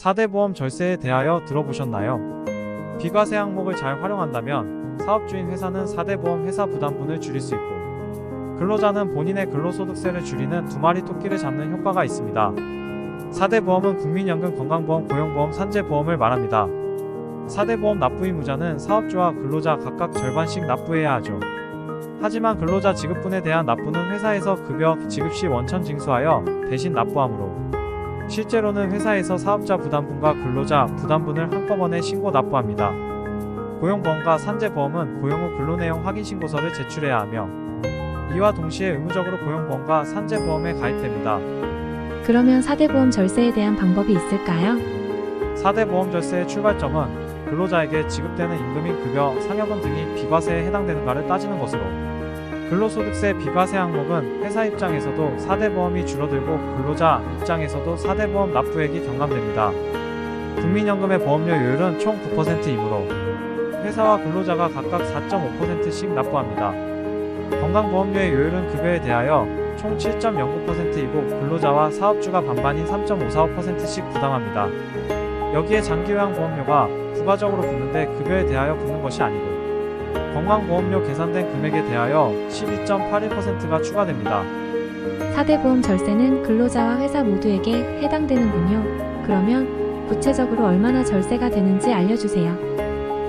4대 보험 절세에 대하여 들어보셨나요? 비과세 항목을 잘 활용한다면 사업주인 회사는 4대 보험 회사 부담분을 줄일 수 있고 근로자는 본인의 근로소득세를 줄이는 두 마리 토끼를 잡는 효과가 있습니다. 4대 보험은 국민연금, 건강보험, 고용보험, 산재보험을 말합니다. 4대 보험 납부 의무자는 사업주와 근로자 각각 절반씩 납부해야 하죠. 하지만 근로자 지급분에 대한 납부는 회사에서 급여 지급 시 원천 징수하여 대신 납부하므로 실제로는 회사에서 사업자 부담분과 근로자 부담분을 한꺼번에 신고 납부합니다. 고용보험과 산재보험은 고용 후 근로내용 확인신고서를 제출해야 하며 이와 동시에 의무적으로 고용보험과 산재보험에 가입됩니다. 그러면 4대 보험 절세에 대한 방법이 있을까요? 4대 보험 절세의 출발점은 근로자에게 지급되는 임금인 급여, 상여금 등이 비과세에 해당되는가를 따지는 것으로 근로소득세 비과세 항목은 회사 입장에서도 4대 보험이 줄어들고 근로자 입장에서도 4대 보험 납부액이 경감됩니다. 국민연금의 보험료율은 총 9%이므로 회사와 근로자가 각각 4.5%씩 납부합니다. 건강보험료의 요율은 급여에 대하여 총 7.09%이고 근로자와 사업주가 반반인 3.545%씩 부담합니다. 여기에 장기요양보험료가 부가적으로 붙는데 급여에 대하여 붙는 것이 아니고 건강보험료 계산된 금액에 대하여 12.81%가 추가됩니다. 4대 보험 절세는 근로자와 회사 모두에게 해당되는군요. 그러면 구체적으로 얼마나 절세가 되는지 알려주세요.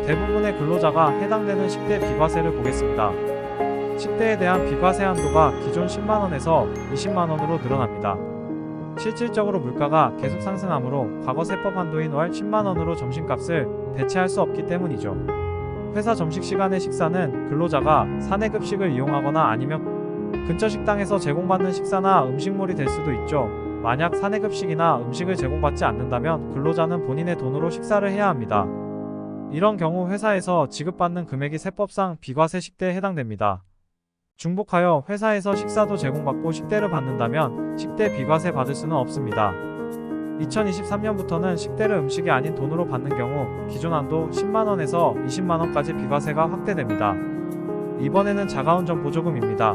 대부분의 근로자가 해당되는 10대 비과세를 보겠습니다. 10대에 대한 비과세 한도가 기존 10만원에서 20만원으로 늘어납니다. 실질적으로 물가가 계속 상승하므로 과거 세법 한도인 월 10만원으로 점심값을 대체할 수 없기 때문이죠. 회사 점심시간의 식사는 근로자가 사내급식을 이용하거나 아니면 근처 식당에서 제공받는 식사나 음식물이 될 수도 있죠. 만약 사내급식이나 음식을 제공받지 않는다면 근로자는 본인의 돈으로 식사를 해야 합니다. 이런 경우 회사에서 지급받는 금액이 세법상 비과세 식대에 해당됩니다. 중복하여 회사에서 식사도 제공받고 식대를 받는다면 식대 비과세 받을 수는 없습니다. 2023년부터는 식대를 음식이 아닌 돈으로 받는 경우 기존 한도 10만원에서 20만원까지 비과세가 확대됩니다. 이번에는 자가운전 보조금입니다.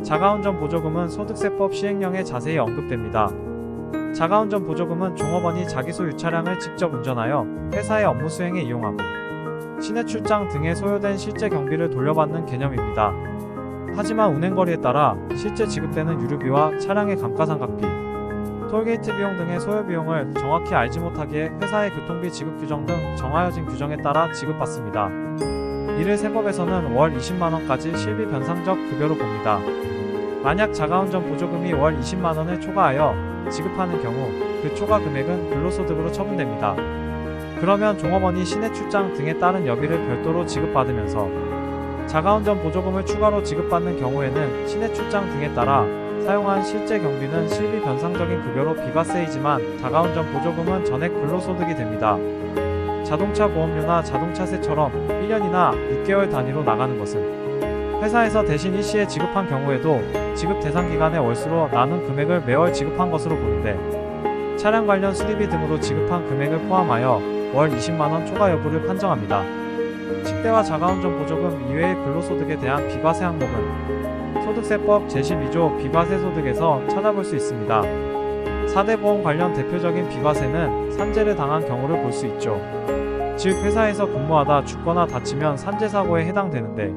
자가운전 보조금은 소득세법 시행령에 자세히 언급됩니다. 자가운전 보조금은 종업원이 자기 소유 차량을 직접 운전하여 회사의 업무 수행에 이용하고 시내 출장 등에 소요된 실제 경비를 돌려받는 개념입니다. 하지만 운행거리에 따라 실제 지급되는 유류비와 차량의 감가상각비, 톨게이트 비용 등의 소요비용을 정확히 알지 못하기에 회사의 교통비 지급 규정 등 정하여진 규정에 따라 지급받습니다. 이를 세법에서는 월 20만원까지 실비 변상적 급여로 봅니다. 만약 자가운전 보조금이 월 20만원을 초과하여 지급하는 경우 그 초과 금액은 근로소득으로 처분됩니다. 그러면 종업원이 시내 출장 등에 따른 여비를 별도로 지급받으면서 자가운전 보조금을 추가로 지급받는 경우에는 시내 출장 등에 따라 사용한 실제 경비는 실비 변상적인 급여로 비과세이지만 자가운전 보조금은 전액 근로소득이 됩니다. 자동차 보험료나 자동차세처럼 1년이나 6개월 단위로 나가는 것은 회사에서 대신 일시에 지급한 경우에도 지급 대상 기간의 월수로 나눈 금액을 매월 지급한 것으로 보는데 차량 관련 수리비 등으로 지급한 금액을 포함하여 월 20만원 초과 여부를 판정합니다. 식대와 자가운전 보조금 이외의 근로소득에 대한 비과세 항목은 소득세법 제12조 비과세 소득에서 찾아볼 수 있습니다. 4대 보험 관련 대표적인 비과세는 산재를 당한 경우를 볼 수 있죠. 즉 회사에서 근무하다 죽거나 다치면 산재사고에 해당되는데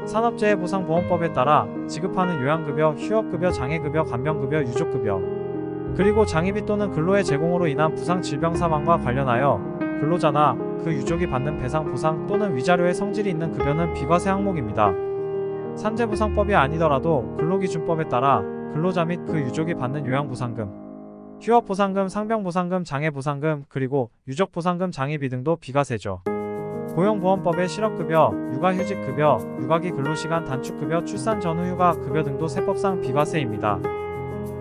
산업재해보상보험법에 따라 지급하는 요양급여, 휴업급여, 장애급여, 간병급여, 유족급여 그리고 장의비 또는 근로의 제공으로 인한 부상, 질병, 사망과 관련하여 근로자나 그 유족이 받는 배상, 보상 또는 위자료의 성질이 있는 급여는 비과세 항목입니다. 산재보상법이 아니더라도 근로기준법에 따라 근로자 및 그 유족이 받는 요양보상금, 휴업보상금, 상병보상금, 장애보상금, 그리고 유족보상금, 장의비 등도 비과세죠. 고용보험법의 실업급여, 육아휴직급여, 육아기 근로시간 단축급여, 출산 전후 휴가급여 등도 세법상 비과세입니다.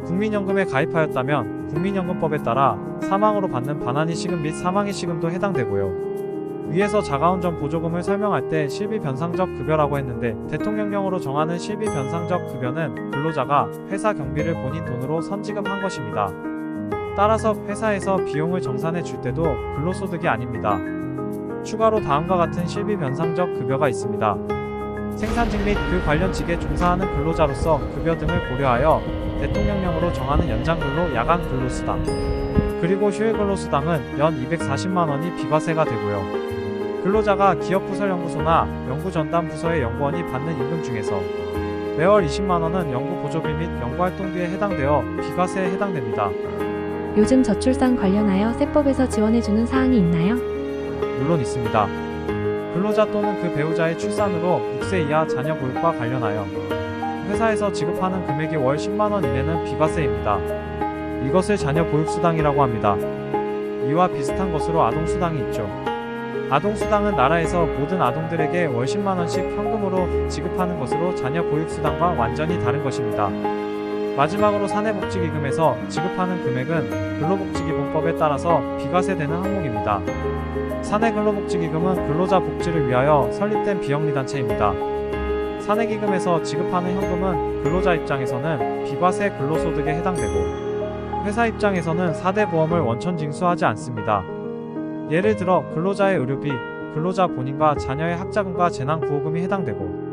국민연금에 가입하였다면 국민연금법에 따라 사망으로 받는 반환이 시금 및 사망의 시금도 해당되고요. 위에서 자가운전 보조금을 설명할 때 실비 변상적 급여라고 했는데 대통령령으로 정하는 실비 변상적 급여는 근로자가 회사 경비를 본인 돈으로 선지급한 것입니다. 따라서 회사에서 비용을 정산해 줄 때도 근로소득이 아닙니다. 추가로 다음과 같은 실비 변상적 급여가 있습니다. 생산직 및 그 관련 직에 종사하는 근로자로서 급여 등을 고려하여 대통령령으로 정하는 연장근로, 야간근로수당, 그리고 휴일근로수당은 연 240만 원이 비과세가 되고요. 근로자가 기업부설연구소나 연구전담부서의 연구원이 받는 임금 중에서 매월 20만 원은 연구보조비 및 연구활동비에 해당되어 비과세에 해당됩니다. 요즘 저출산 관련하여 세법에서 지원해주는 사항이 있나요? 물론 있습니다. 근로자 또는 그 배우자의 출산으로 6세 이하 자녀 보육과 관련하여 회사에서 지급하는 금액이 월 10만 원 이내는 비과세입니다. 이것을 자녀 보육수당이라고 합니다. 이와 비슷한 것으로 아동수당이 있죠. 아동수당은 나라에서 모든 아동들에게 월 10만 원씩 현금으로 지급하는 것으로 자녀 보육수당과 완전히 다른 것입니다. 마지막으로 사내복지기금에서 지급하는 금액은 근로복지기본법에 따라서 비과세되는 항목입니다. 사내근로복지기금은 근로자 복지를 위하여 설립된 비영리단체입니다. 사내기금에서 지급하는 현금은 근로자 입장에서는 비과세 근로소득에 해당되고 회사 입장에서는 4대 보험을 원천 징수하지 않습니다. 예를 들어 근로자의 의료비, 근로자 본인과 자녀의 학자금과 재난구호금이 해당되고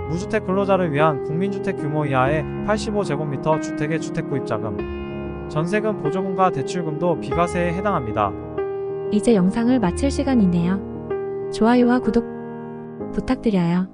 무주택 근로자를 위한 국민주택 규모 이하의 85제곱미터 주택의 주택구입자금, 전세금 보조금과 대출금도 비과세에 해당합니다. 이제 영상을 마칠 시간이네요. 좋아요와 구독 부탁드려요.